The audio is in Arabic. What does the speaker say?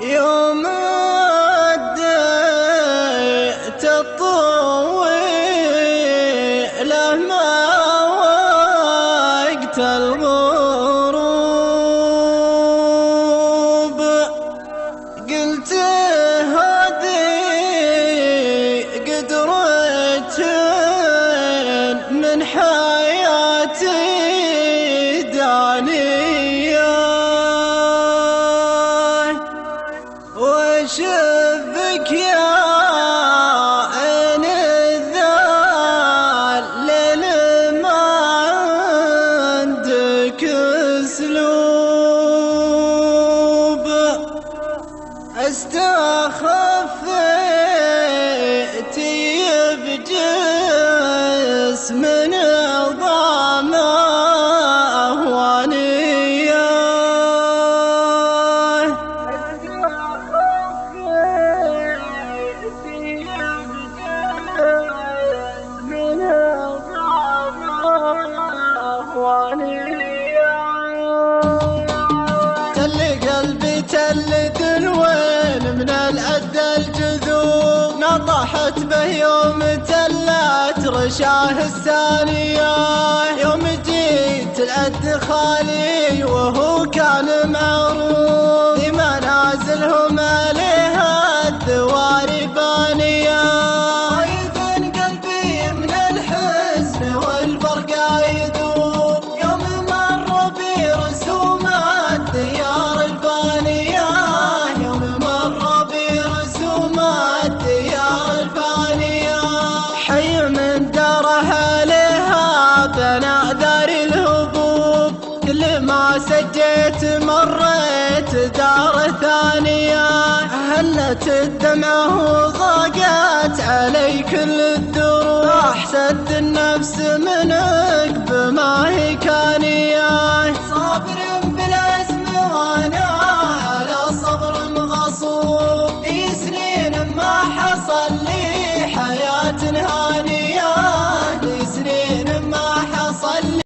يوم اديت الطويله ما وقت الغروب، قلت هذه قدرة من حياتي دانية، وشبك يا عين الذلل ما عندك اسلوب، استخفيتي بجسم نظامه وانيه، تل قلبي تل دلوين من الأذى الجذوب، نطحت به يوم تلت رشاه الثانية، يوم جيت الأد خالي وهو كان معروف، في منازلهم عليها الدواري بانية، ويذن قلبي من الحزن والفرقة يذوب، يوم مر برسومات ديار الفانية، يوم مر برسومات ديار الفانية، حي من داره عليها بنى دار الهبوب، كل ما سجيت مريت دار ثانية، هلت الدمعة وضاقت علي كل الدروب، راح سد النفس من عقب ما هي كان